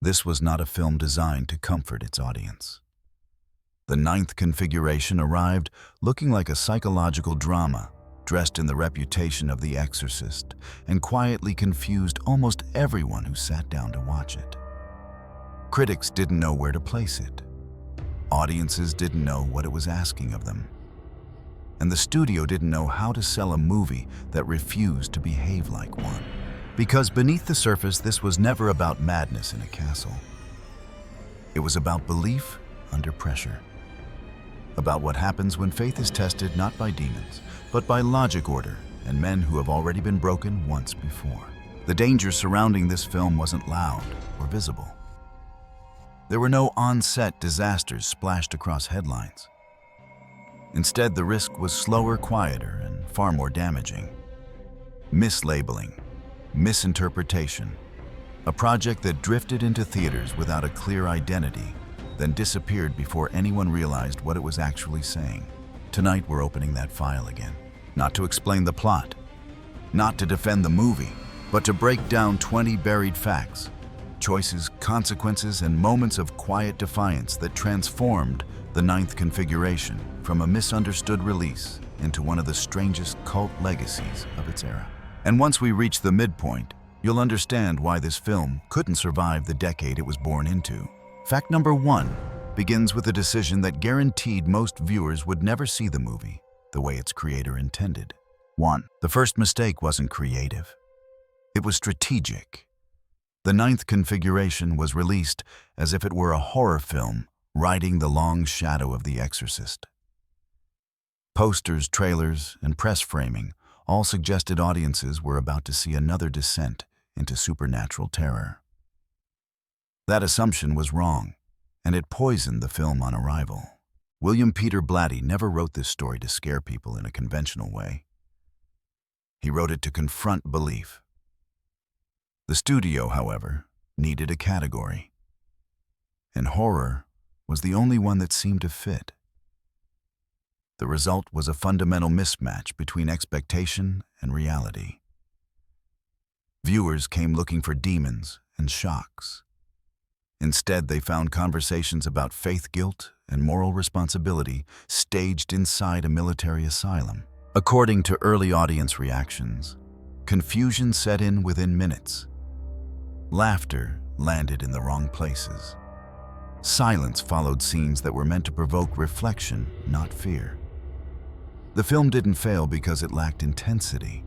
This was not a film designed to comfort its audience. The ninth configuration arrived looking like a psychological drama, dressed in the reputation of The Exorcist, and quietly confused almost everyone who sat down to watch it. Critics didn't know where to place it. Audiences didn't know what it was asking of them. And the studio didn't know how to sell a movie that refused to behave like one. Because beneath the surface, this was never about madness in a castle. It was about belief under pressure. About what happens when faith is tested not by demons, but by logic order and men who have already been broken once before. The danger surrounding this film wasn't loud or visible. There were no on-set disasters splashed across headlines. Instead, the risk was slower, quieter, and far more damaging. Mislabeling, misinterpretation, a project that drifted into theaters without a clear identity, then disappeared before anyone realized what it was actually saying. Tonight, we're opening that file again. Not to explain the plot, not to defend the movie, but to break down 20 buried facts, choices, consequences, and moments of quiet defiance that transformed the ninth configuration from a misunderstood release into one of the strangest cult legacies of its era. And once we reach the midpoint, you'll understand why this film couldn't survive the decade it was born into. Fact number 1 begins with a decision that guaranteed most viewers would never see the movie the way its creator intended. 1. The first mistake wasn't creative. It was strategic. The ninth configuration was released as if it were a horror film riding the long shadow of The Exorcist. Posters, trailers, and press framing all suggested audiences were about to see another descent into supernatural terror. That assumption was wrong, and it poisoned the film on arrival. William Peter Blatty never wrote this story to scare people in a conventional way. He wrote it to confront belief. The studio, however, needed a category, and horror was the only one that seemed to fit. The result was a fundamental mismatch between expectation and reality. Viewers came looking for demons and shocks. Instead, they found conversations about faith, guilt, and moral responsibility staged inside a military asylum. According to early audience reactions, confusion set in within minutes. Laughter landed in the wrong places. Silence followed scenes that were meant to provoke reflection, not fear. The film didn't fail because it lacked intensity.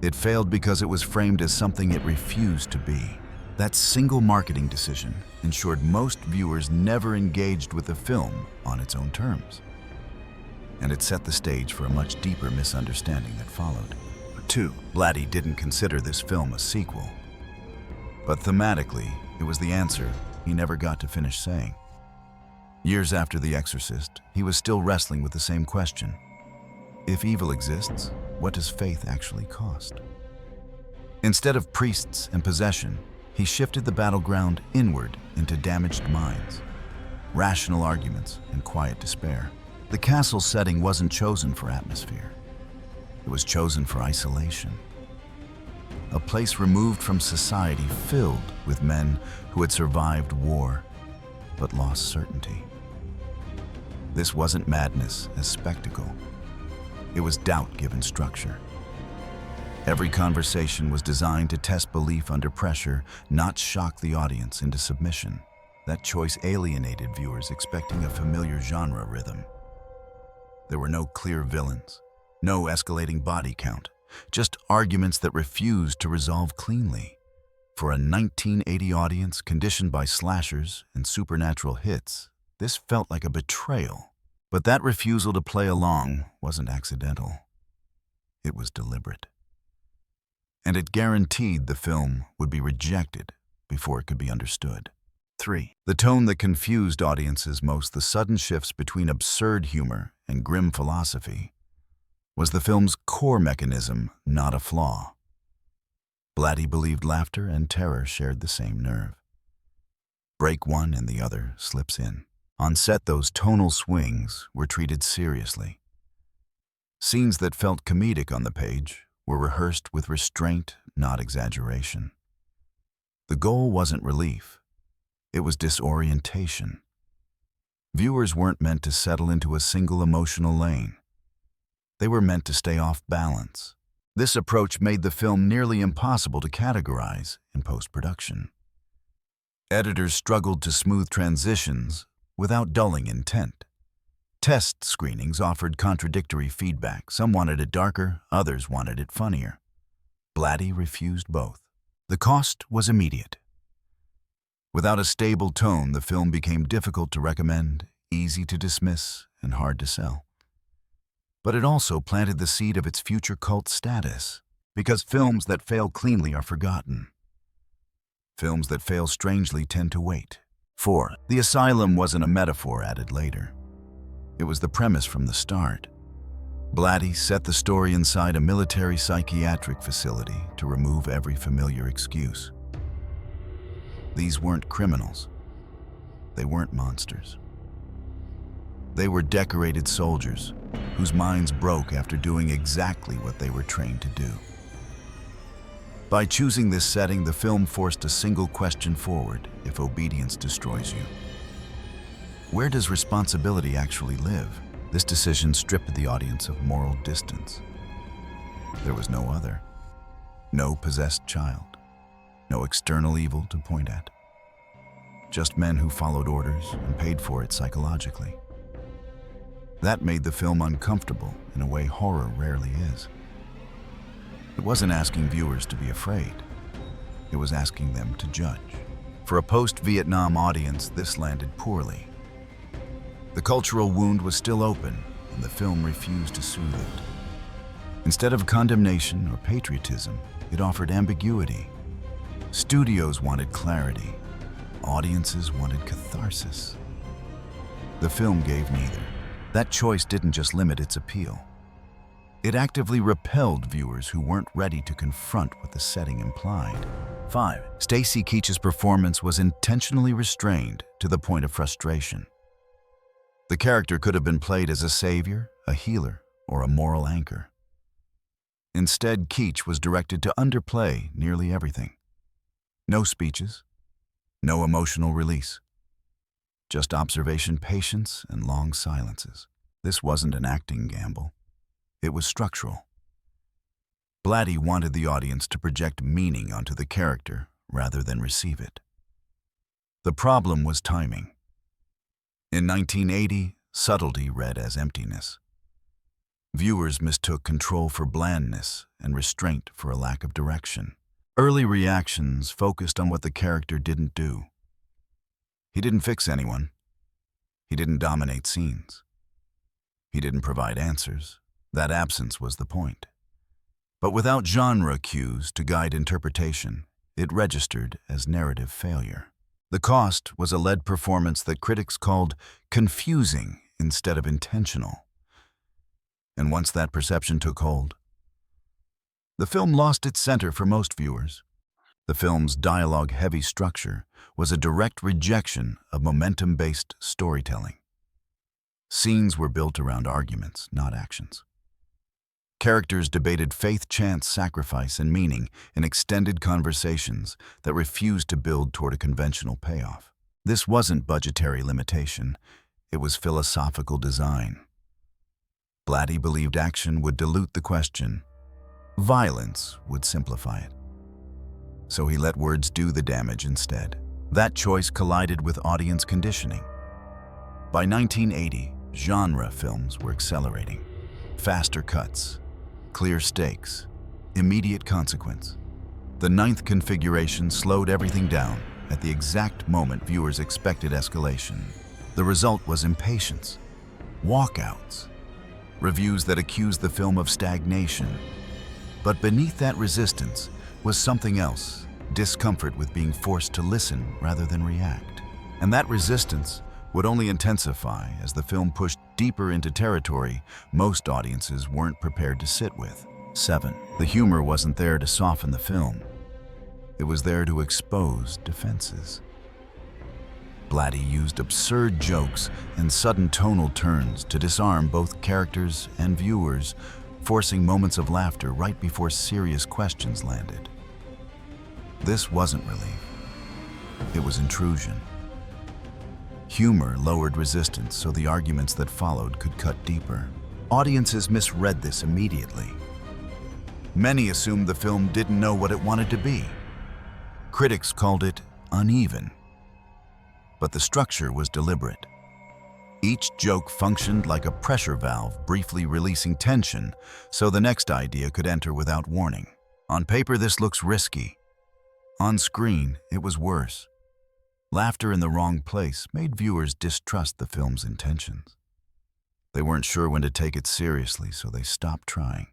It failed because it was framed as something it refused to be. That single marketing decision ensured most viewers never engaged with the film on its own terms. And it set the stage for a much deeper misunderstanding that followed. 2. Blatty didn't consider this film a sequel. But thematically, it was the answer he never got to finish saying. Years after The Exorcist, he was still wrestling with the same question. If evil exists, what does faith actually cost? Instead of priests and possession, he shifted the battleground inward into damaged minds, rational arguments, and quiet despair. The castle setting wasn't chosen for atmosphere. It was chosen for isolation. A place removed from society, filled with men who had survived war but lost certainty. This wasn't madness as spectacle. It was doubt given structure. Every conversation was designed to test belief under pressure, not shock the audience into submission. That choice alienated viewers expecting a familiar genre rhythm. There were no clear villains, no escalating body count, just arguments that refused to resolve cleanly. For a 1980 audience conditioned by slashers and supernatural hits, this felt like a betrayal. But that refusal to play along wasn't accidental. It was deliberate. And it guaranteed the film would be rejected before it could be understood. 3. The tone that confused audiences most, the sudden shifts between absurd humor and grim philosophy, was the film's core mechanism, not a flaw. Blatty believed laughter and terror shared the same nerve. Break one and the other slips in. On set, those tonal swings were treated seriously. Scenes that felt comedic on the page were rehearsed with restraint, not exaggeration. The goal wasn't relief. It was disorientation. Viewers weren't meant to settle into a single emotional lane. They were meant to stay off balance. This approach made the film nearly impossible to categorize in post-production. Editors struggled to smooth transitions without dulling intent. Test screenings offered contradictory feedback. Some wanted it darker, others wanted it funnier. Blatty refused both. The cost was immediate. Without a stable tone, the film became difficult to recommend, easy to dismiss, and hard to sell. But it also planted the seed of its future cult status, because films that fail cleanly are forgotten. Films that fail strangely tend to wait. 4. The asylum wasn't a metaphor added later. It was the premise from the start. Blatty set the story inside a military psychiatric facility to remove every familiar excuse. These weren't criminals. They weren't monsters. They were decorated soldiers whose minds broke after doing exactly what they were trained to do. By choosing this setting, the film forced a single question forward: if obedience destroys you, where does responsibility actually live? This decision stripped the audience of moral distance. There was no other. No possessed child. No external evil to point at. Just men who followed orders and paid for it psychologically. That made the film uncomfortable in a way horror rarely is. It wasn't asking viewers to be afraid. It was asking them to judge. For a post-Vietnam audience, this landed poorly. The cultural wound was still open, and the film refused to soothe it. Instead of condemnation or patriotism, it offered ambiguity. Studios wanted clarity. Audiences wanted catharsis. The film gave neither. That choice didn't just limit its appeal. It actively repelled viewers who weren't ready to confront what the setting implied. 5. Stacy Keach's performance was intentionally restrained to the point of frustration. The character could have been played as a savior, a healer, or a moral anchor. Instead, Keach was directed to underplay nearly everything. No speeches, no emotional release. Just observation, patience, and long silences. This wasn't an acting gamble. It was structural. Blatty wanted the audience to project meaning onto the character rather than receive it. The problem was timing. In 1980, subtlety read as emptiness. Viewers mistook control for blandness and restraint for a lack of direction. Early reactions focused on what the character didn't do. He didn't fix anyone. He didn't dominate scenes. He didn't provide answers. That absence was the point. But without genre cues to guide interpretation, it registered as narrative failure. The cost was a lead performance that critics called confusing instead of intentional. And once that perception took hold, the film lost its center for most viewers. The film's dialogue-heavy structure was a direct rejection of momentum-based storytelling. Scenes were built around arguments, not actions. Characters debated faith, chance, sacrifice, and meaning in extended conversations that refused to build toward a conventional payoff. This wasn't budgetary limitation, it was philosophical design. Blatty believed action would dilute the question. Violence would simplify it. So he let words do the damage instead. That choice collided with audience conditioning. By 1980, genre films were accelerating. Faster cuts, clear stakes, immediate consequence. The ninth configuration slowed everything down at the exact moment viewers expected escalation. The result was impatience, walkouts, reviews that accused the film of stagnation. But beneath that resistance was something else, discomfort with being forced to listen rather than react. And that resistance would only intensify as the film pushed deeper into territory most audiences weren't prepared to sit with. 7. The humor wasn't there to soften the film. It was there to expose defenses. Blatty used absurd jokes and sudden tonal turns to disarm both characters and viewers, forcing moments of laughter right before serious questions landed. This wasn't relief. It was intrusion. Humor lowered resistance so the arguments that followed could cut deeper. Audiences misread this immediately. Many assumed the film didn't know what it wanted to be. Critics called it uneven. But the structure was deliberate. Each joke functioned like a pressure valve, briefly releasing tension so the next idea could enter without warning. On paper, this looks risky. On screen, it was worse. Laughter in the wrong place made viewers distrust the film's intentions. They weren't sure when to take it seriously, so they stopped trying.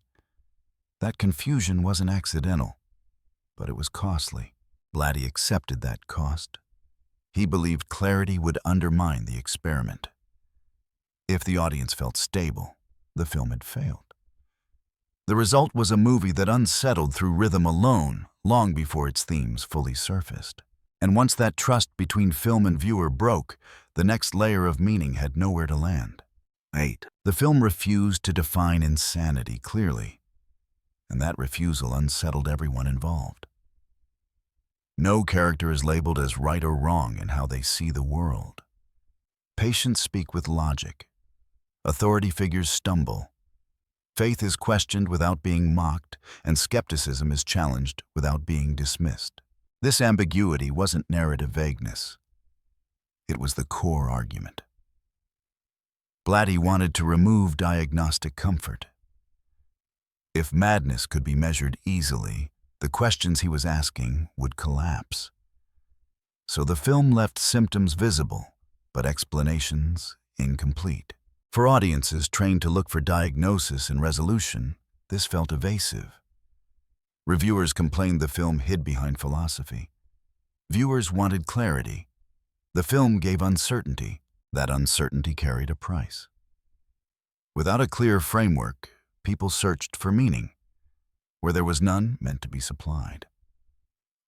That confusion wasn't accidental, but it was costly. Blatty accepted that cost. He believed clarity would undermine the experiment. If the audience felt stable, the film had failed. The result was a movie that unsettled through rhythm alone, long before its themes fully surfaced. And once that trust between film and viewer broke, the next layer of meaning had nowhere to land. 8. The film refused to define insanity clearly, and that refusal unsettled everyone involved. No character is labeled as right or wrong in how they see the world. Patients speak with logic. Authority figures stumble. Faith is questioned without being mocked, and skepticism is challenged without being dismissed. This ambiguity wasn't narrative vagueness. It was the core argument. Blatty wanted to remove diagnostic comfort. If madness could be measured easily, the questions he was asking would collapse. So the film left symptoms visible, but explanations incomplete. For audiences trained to look for diagnosis and resolution, this felt evasive. Reviewers complained the film hid behind philosophy. Viewers wanted clarity. The film gave uncertainty. That uncertainty carried a price. Without a clear framework, people searched for meaning. Where there was none, meant to be supplied.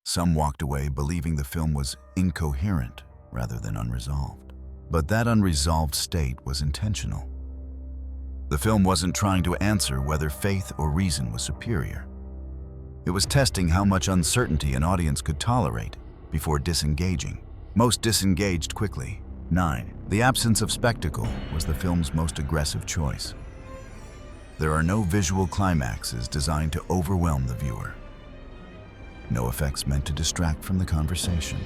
Some walked away believing the film was incoherent rather than unresolved. But that unresolved state was intentional. The film wasn't trying to answer whether faith or reason was superior. It was testing how much uncertainty an audience could tolerate before disengaging. Most disengaged quickly. 9. The absence of spectacle was the film's most aggressive choice. There are no visual climaxes designed to overwhelm the viewer. No effects meant to distract from the conversation.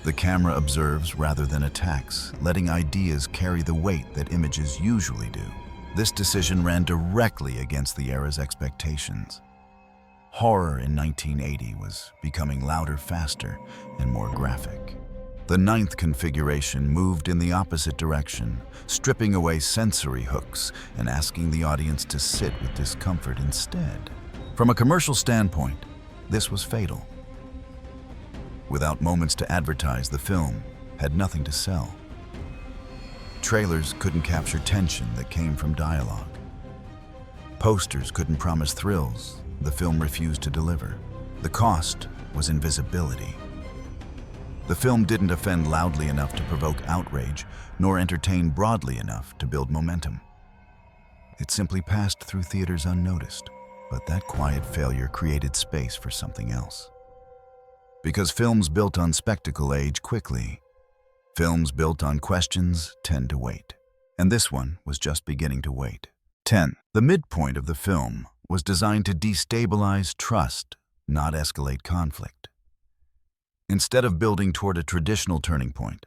The camera observes rather than attacks, letting ideas carry the weight that images usually do. This decision ran directly against the era's expectations. Horror in 1980 was becoming louder, faster, and more graphic. The ninth configuration moved in the opposite direction, stripping away sensory hooks and asking the audience to sit with discomfort instead. From a commercial standpoint, this was fatal. Without moments to advertise, the film had nothing to sell. Trailers couldn't capture tension that came from dialogue. Posters couldn't promise thrills the film refused to deliver. The cost was invisibility. The film didn't offend loudly enough to provoke outrage, nor entertain broadly enough to build momentum. It simply passed through theaters unnoticed, but that quiet failure created space for something else. Because films built on spectacle age quickly, films built on questions tend to wait. And this one was just beginning to wait. 10. The midpoint of the film was designed to destabilize trust, not escalate conflict. Instead of building toward a traditional turning point,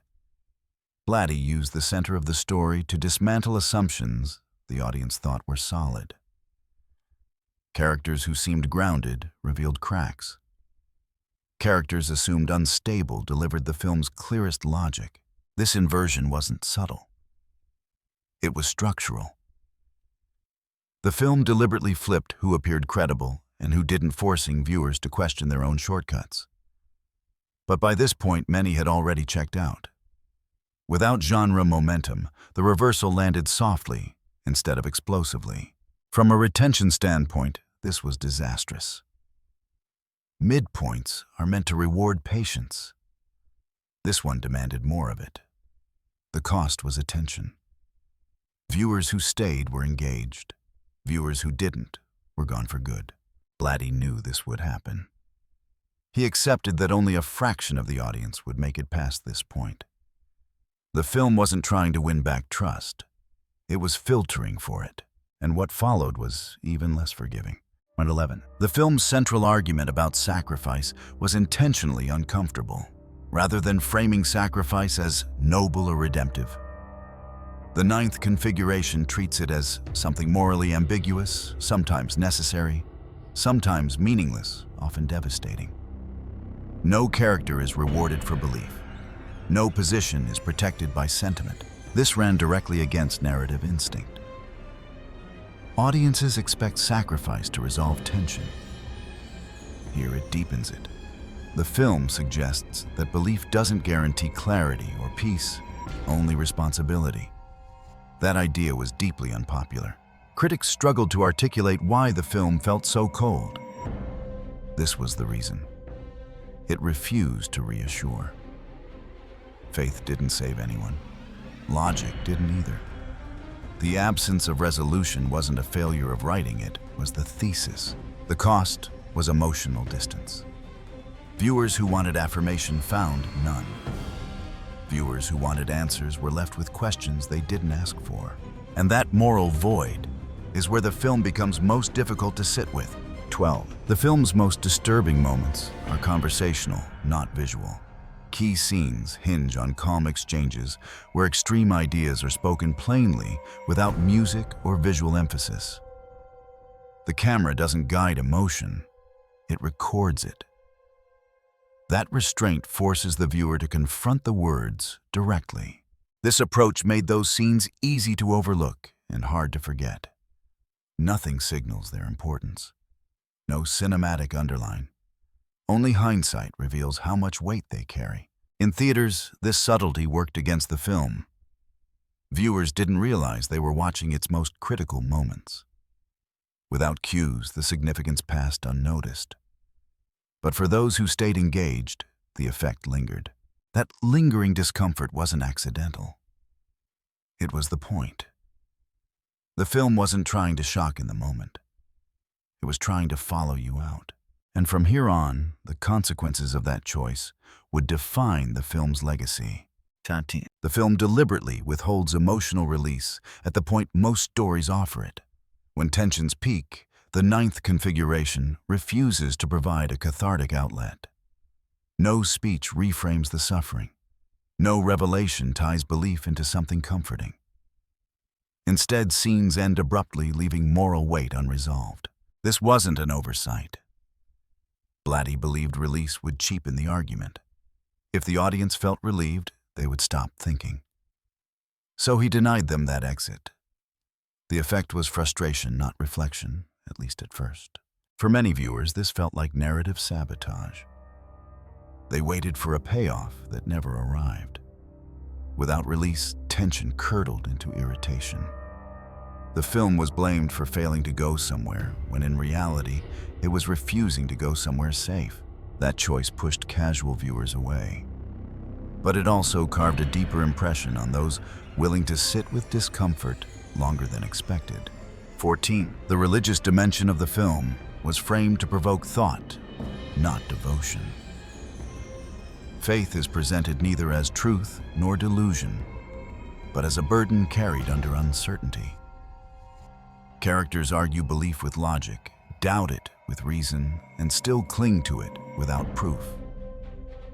Blatty used the center of the story to dismantle assumptions the audience thought were solid. Characters who seemed grounded revealed cracks. Characters assumed unstable delivered the film's clearest logic. This inversion wasn't subtle. It was structural. The film deliberately flipped who appeared credible and who didn't, forcing viewers to question their own shortcuts. But by this point, many had already checked out. Without genre momentum, the reversal landed softly instead of explosively. From a retention standpoint, this was disastrous. Midpoints are meant to reward patience. This one demanded more of it. The cost was attention. Viewers who stayed were engaged. Viewers who didn't were gone for good. Blatty knew this would happen. He accepted that only a fraction of the audience would make it past this point. The film wasn't trying to win back trust. It was filtering for it, and what followed was even less forgiving. 11. The film's central argument about sacrifice was intentionally uncomfortable, rather than framing sacrifice as noble or redemptive. The ninth configuration treats it as something morally ambiguous, sometimes necessary, sometimes meaningless, often devastating. No character is rewarded for belief. No position is protected by sentiment. This ran directly against narrative instinct. Audiences expect sacrifice to resolve tension. Here it deepens it. The film suggests that belief doesn't guarantee clarity or peace, only responsibility. That idea was deeply unpopular. Critics struggled to articulate why the film felt so cold. This was the reason. It refused to reassure. Faith didn't save anyone. Logic didn't either. The absence of resolution wasn't a failure of writing, it was the thesis. The cost was emotional distance. Viewers who wanted affirmation found none. Viewers who wanted answers were left with questions they didn't ask for. And that moral void is where the film becomes most difficult to sit with. 12. The film's most disturbing moments are conversational, not visual. Key scenes hinge on calm exchanges where extreme ideas are spoken plainly without music or visual emphasis. The camera doesn't guide emotion, it records it. That restraint forces the viewer to confront the words directly. This approach made those scenes easy to overlook and hard to forget. Nothing signals their importance. No cinematic underline. Only hindsight reveals how much weight they carry. In theaters, this subtlety worked against the film. Viewers didn't realize they were watching its most critical moments. Without cues, the significance passed unnoticed. But for those who stayed engaged, the effect lingered. That lingering discomfort wasn't accidental. It was the point. The film wasn't trying to shock in the moment. It was trying to follow you out. And from here on, the consequences of that choice would define the film's legacy. The film deliberately withholds emotional release at the point most stories offer it. When tensions peak, the ninth configuration refuses to provide a cathartic outlet. No speech reframes the suffering. No revelation ties belief into something comforting. Instead, scenes end abruptly, leaving moral weight unresolved. This wasn't an oversight. Blatty believed release would cheapen the argument. If the audience felt relieved, they would stop thinking. So he denied them that exit. The effect was frustration, not reflection, at least at first. For many viewers, this felt like narrative sabotage. They waited for a payoff that never arrived. Without release, tension curdled into irritation. The film was blamed for failing to go somewhere, when in reality, it was refusing to go somewhere safe. That choice pushed casual viewers away. But it also carved a deeper impression on those willing to sit with discomfort longer than expected. 14. The religious dimension of the film was framed to provoke thought, not devotion. Faith is presented neither as truth nor delusion, but as a burden carried under uncertainty. Characters argue belief with logic, doubt it with reason, and still cling to it without proof.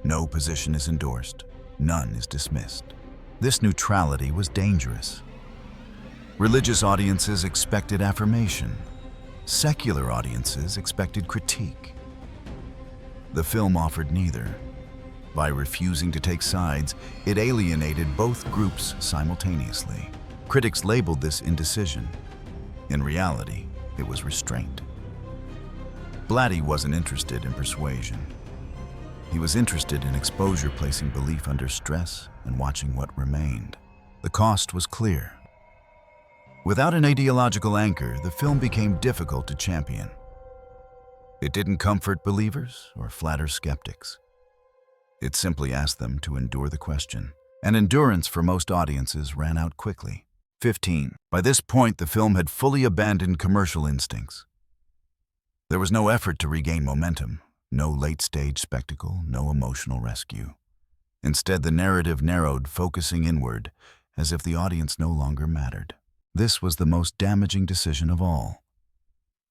No position is endorsed, none is dismissed. This neutrality was dangerous. Religious audiences expected affirmation. Secular audiences expected critique. The film offered neither. By refusing to take sides, it alienated both groups simultaneously. Critics labeled this indecision. In reality, it was restraint. Blatty wasn't interested in persuasion. He was interested in exposure, placing belief under stress and watching what remained. The cost was clear. Without an ideological anchor, the film became difficult to champion. It didn't comfort believers or flatter skeptics. It simply asked them to endure the question. And endurance for most audiences ran out quickly. 15. By this point, the film had fully abandoned commercial instincts. There was no effort to regain momentum, no late-stage spectacle, no emotional rescue. Instead, the narrative narrowed, focusing inward, as if the audience no longer mattered. This was the most damaging decision of all.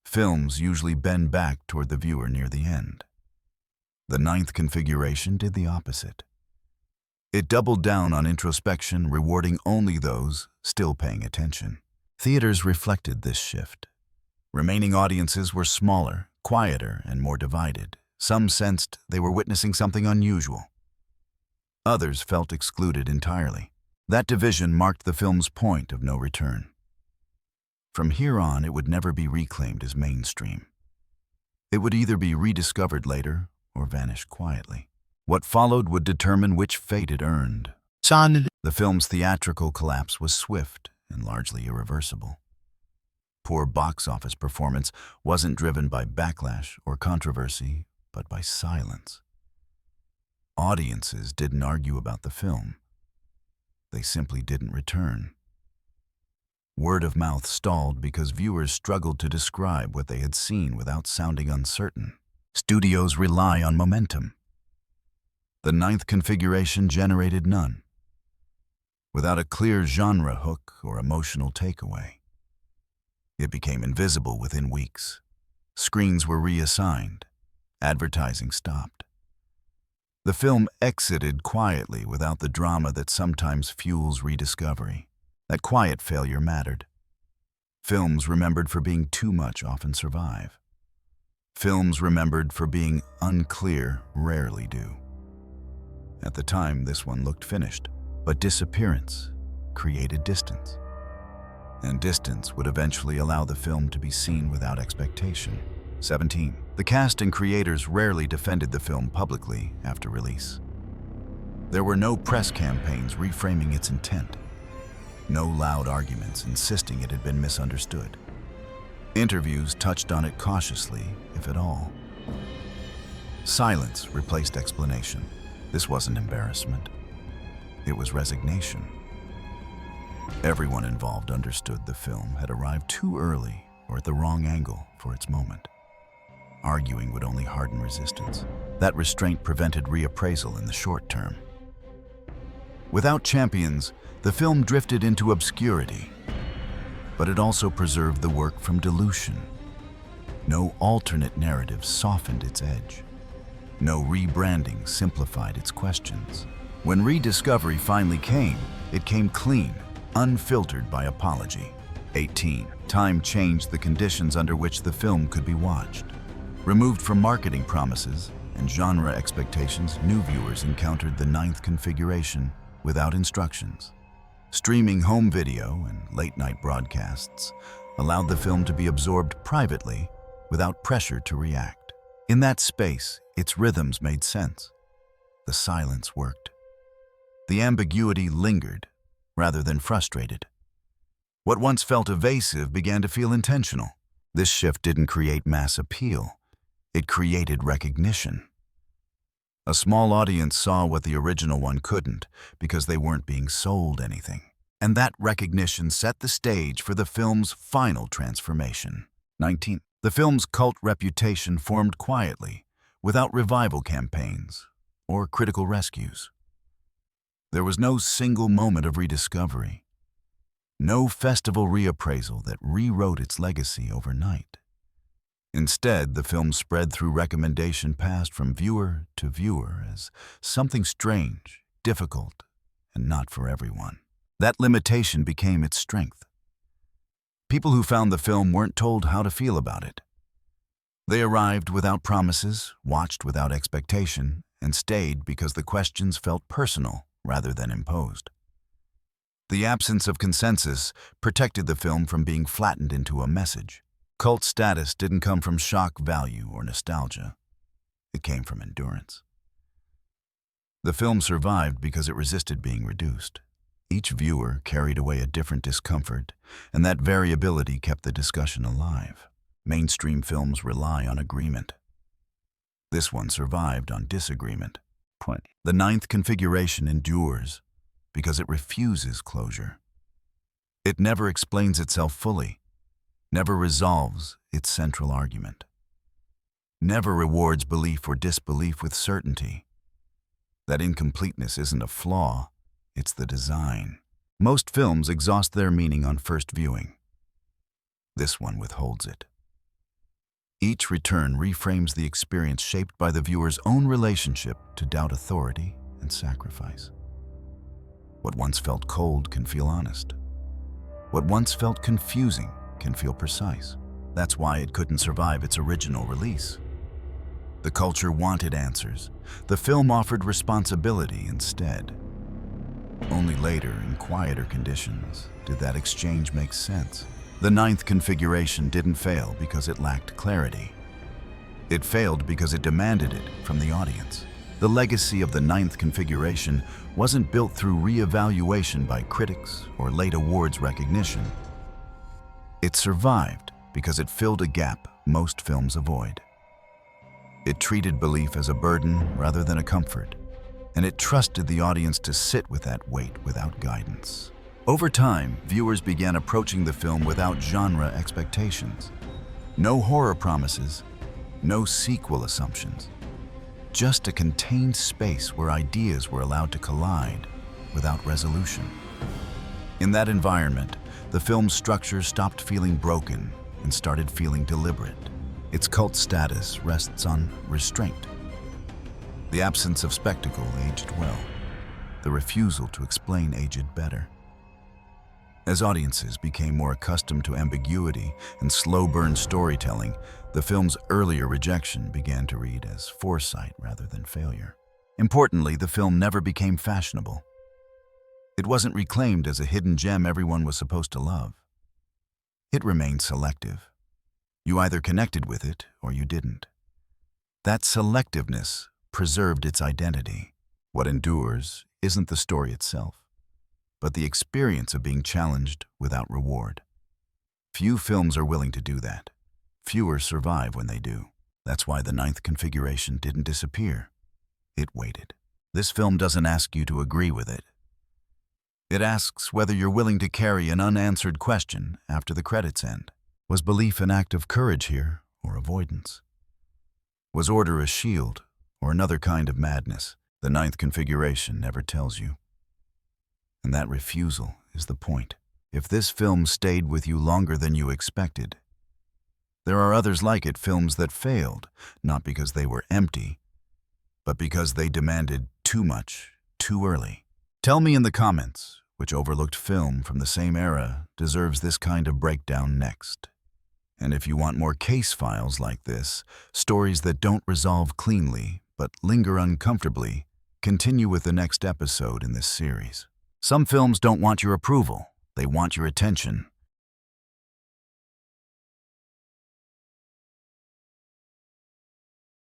Films usually bend back toward the viewer near the end. The ninth configuration did the opposite. It doubled down on introspection, rewarding only those still paying attention. Theaters reflected this shift. Remaining audiences were smaller, quieter, and more divided. Some sensed they were witnessing something unusual. Others felt excluded entirely. That division marked the film's point of no return. From here on, it would never be reclaimed as mainstream. It would either be rediscovered later or vanish quietly. What followed would determine which fate it earned. The film's theatrical collapse was swift and largely irreversible. Poor box office performance wasn't driven by backlash or controversy, but by silence. Audiences didn't argue about the film. They simply didn't return. Word of mouth stalled because viewers struggled to describe what they had seen without sounding uncertain. Studios rely on momentum. The ninth configuration generated none. Without a clear genre hook or emotional takeaway, it became invisible within weeks. Screens were reassigned. Advertising stopped. The film exited quietly without the drama that sometimes fuels rediscovery. That quiet failure mattered. Films remembered for being too much often survive. Films remembered for being unclear rarely do. At the time, this one looked finished, but disappearance created distance. And distance would eventually allow the film to be seen without expectation. 17. The cast and creators rarely defended the film publicly after release. There were no press campaigns reframing its intent. No loud arguments insisting it had been misunderstood. Interviews touched on it cautiously, if at all. Silence replaced explanation. This wasn't embarrassment. It was resignation. Everyone involved understood the film had arrived too early or at the wrong angle for its moment. Arguing would only harden resistance. That restraint prevented reappraisal in the short term. Without champions, the film drifted into obscurity, but it also preserved the work from dilution. No alternate narrative softened its edge. No rebranding simplified its questions. When rediscovery finally came, it came clean, unfiltered by apology. 18. Time changed the conditions under which the film could be watched. Removed from marketing promises and genre expectations, new viewers encountered the ninth configuration without instructions. Streaming home video and late-night broadcasts allowed the film to be absorbed privately without pressure to react. In that space, its rhythms made sense. The silence worked. The ambiguity lingered rather than frustrated. What once felt evasive began to feel intentional. This shift didn't create mass appeal. It created recognition. A small audience saw what the original one couldn't because they weren't being sold anything. And that recognition set the stage for the film's final transformation. 19. The film's cult reputation formed quietly, without revival campaigns or critical rescues. There was no single moment of rediscovery, no festival reappraisal that rewrote its legacy overnight. Instead, the film spread through recommendation passed from viewer to viewer as something strange, difficult, and not for everyone. That limitation became its strength. People who found the film weren't told how to feel about it. They arrived without promises, watched without expectation, and stayed because the questions felt personal rather than imposed. The absence of consensus protected the film from being flattened into a message. Cult status didn't come from shock value or nostalgia. It came from endurance. The film survived because it resisted being reduced. Each viewer carried away a different discomfort, and that variability kept the discussion alive. Mainstream films rely on agreement. This one survived on disagreement. The ninth configuration endures because it refuses closure. It never explains itself fully, never resolves its central argument, never rewards belief or disbelief with certainty. That incompleteness isn't a flaw, it's the design. Most films exhaust their meaning on first viewing. This one withholds it. Each return reframes the experience shaped by the viewer's own relationship to doubt authority and sacrifice. What once felt cold can feel honest. What once felt confusing can feel precise. That's why it couldn't survive its original release. The culture wanted answers. The film offered responsibility instead. Only later, in quieter conditions, did that exchange make sense. The ninth configuration didn't fail because it lacked clarity. It failed because it demanded it from the audience. The legacy of the ninth configuration wasn't built through re-evaluation by critics or late awards recognition. It survived because it filled a gap most films avoid. It treated belief as a burden rather than a comfort, and it trusted the audience to sit with that weight without guidance. Over time, viewers began approaching the film without genre expectations. No horror promises, no sequel assumptions. Just a contained space where ideas were allowed to collide without resolution. In that environment, the film's structure stopped feeling broken and started feeling deliberate. Its cult status rests on restraint. The absence of spectacle aged well. The refusal to explain aged better. As audiences became more accustomed to ambiguity and slow-burn storytelling, the film's earlier rejection began to read as foresight rather than failure. Importantly, the film never became fashionable. It wasn't reclaimed as a hidden gem everyone was supposed to love. It remained selective. You either connected with it or you didn't. That selectiveness preserved its identity. What endures isn't the story itself, but the experience of being challenged without reward. Few films are willing to do that. Fewer survive when they do. That's why the ninth configuration didn't disappear. It waited. This film doesn't ask you to agree with it. It asks whether you're willing to carry an unanswered question after the credits end. Was belief an act of courage here, or avoidance? Was order a shield, or another kind of madness? The ninth configuration never tells you. And that refusal is the point. If this film stayed with you longer than you expected, there are others like it, films that failed, not because they were empty, but because they demanded too much, too early. Tell me in the comments which overlooked film from the same era deserves this kind of breakdown next. And if you want more case files like this, stories that don't resolve cleanly but linger uncomfortably, continue with the next episode in this series. Some films don't want your approval, they want your attention.